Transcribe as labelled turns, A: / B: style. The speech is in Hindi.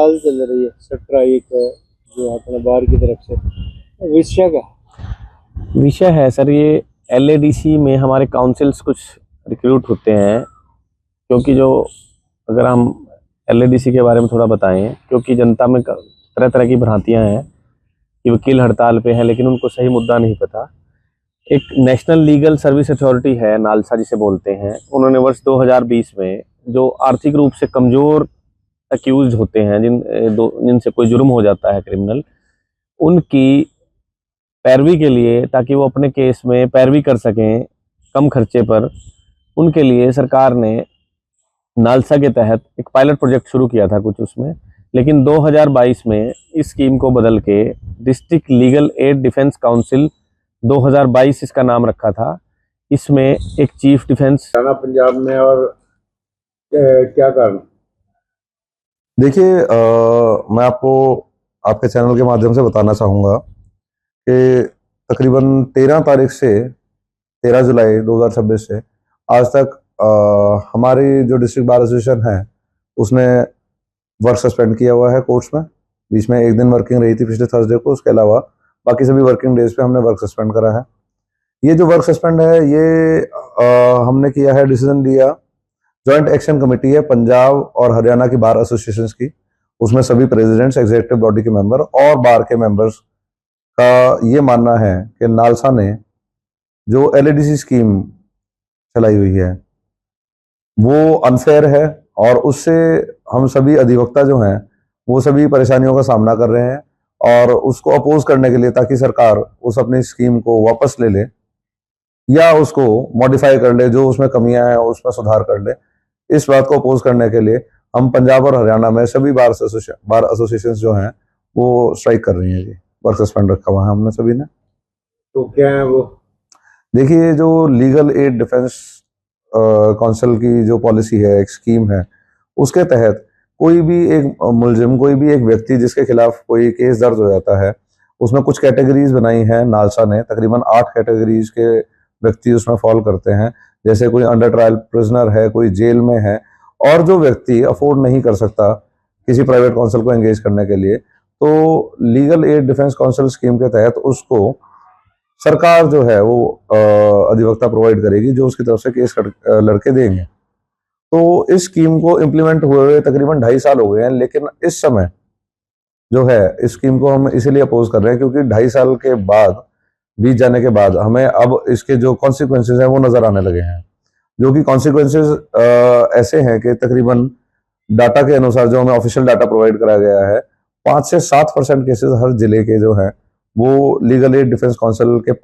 A: हड़ताल चल रही है, स्ट्राइक जो अपने बाहर की तरफ से, विषय का
B: विषय है सर, ये एलएडीसी में हमारे काउंसिल्स कुछ रिक्रूट होते हैं। क्योंकि जो अगर हम एलएडीसी के बारे में थोड़ा बताएं, क्योंकि जनता में तरह तरह की भ्रांतियां हैं कि वकील हड़ताल पे हैं, लेकिन उनको सही मुद्दा नहीं पता। एक नेशनल लीगल सर्विस अथॉरिटी है, नालसा जिसे बोलते हैं, उन्होंने वर्ष 2020 में जो आर्थिक रूप से कमजोर अक्यूज होते हैं, जिनसे कोई जुर्म हो जाता है क्रिमिनल, उनकी पैरवी के लिए, ताकि वो अपने केस में पैरवी कर सकें कम खर्चे पर, उनके लिए सरकार ने नालसा के तहत एक पायलट प्रोजेक्ट शुरू किया था कुछ उसमें। लेकिन 2022 में इस स्कीम को बदल के district legal aid defence council 2022 इसका नाम रखा था। इसमें एक चीफ डिफेंस
A: पंजाब में, और क्या कारण?
C: देखिए, मैं आपको आपके चैनल के माध्यम से बताना चाहूँगा कि तकरीबन 13 तारीख से 13 जुलाई 2026 से आज तक हमारी जो डिस्ट्रिक्ट बार एसोसिएशन है उसने वर्क सस्पेंड किया हुआ है कोर्ट्स में। बीच में एक दिन वर्किंग रही थी पिछले थर्सडे को, उसके अलावा बाकी सभी वर्किंग डेज पे हमने वर्क सस्पेंड करा है। ये जो वर्क सस्पेंड है ये हमने किया है, डिसीजन लिया, जॉइंट एक्शन कमेटी है पंजाब और हरियाणा की बार एसोसिएशंस की, उसमें सभी प्रेसिडेंट्स, एग्जीक्यूटिव बॉडी के मेंबर और बार के मेंबर्स का ये मानना है कि नालसा ने जो एलएडीसी स्कीम चलाई हुई है वो अनफेयर है, और उससे हम सभी अधिवक्ता जो हैं वो सभी परेशानियों का सामना कर रहे हैं। और उसको अपोज करने के लिए, ताकि सरकार उस अपनी स्कीम को वापस ले ले या उसको मॉडिफाई कर ले, जो उसमें कमियां हैं उसमें सुधार कर ले, इस बात को अपोज करने के लिए हम पंजाब और हरियाणा में सभी बार एसोसिएशन जो हैं वो स्ट्राइक कर रही हैं जी। वर्क सस्पेंड रखा हुआ है हमने सभी ने।
A: तो क्या है वो?
C: देखिए, जो लीगल एड डिफेंस काउंसिल की जो पॉलिसी है, एक स्कीम है, उसके तहत कोई भी एक मुलजिम, कोई भी एक व्यक्ति जिसके खिलाफ कोई केस दर्ज हो जाता है, उसमें कुछ कैटेगरीज बनाई हैं नालसा ने, तकरीबन 8 कैटेगरीज के व्यक्ति उसमें फॉल करते हैं। जैसे कोई अंडर ट्रायल प्रिजनर है, कोई जेल में है, और जो व्यक्ति अफोर्ड नहीं कर सकता किसी प्राइवेट काउंसिल को एंगेज करने के लिए, तो legal aid defence council scheme के तहत उसको सरकार जो है वो अधिवक्ता प्रोवाइड करेगी, जो उसकी तरफ से केस लड़के देंगे। तो इस स्कीम को इम्प्लीमेंट हुए तकरीबन 2.5 साल हो गए हैं, लेकिन इस समय जो है इस स्कीम को हम इसीलिए अपोज कर रहे हैं क्योंकि 2.5 साल के बाद, बीत जाने के बाद, हमें अब इसके जो कॉन्सिक्वेंसेज हैं वो नजर आने लगे हैं। जो कि कॉन्सिक्वेंसेज ऐसे हैं कि तकरीबन डाटा के अनुसार, जो हमें ऑफिशियल डाटा प्रोवाइड कराया गया है, 5 से 7% केसेस हर जिले के जो हैं वो लीगल एड डिफेंस काउंसिल के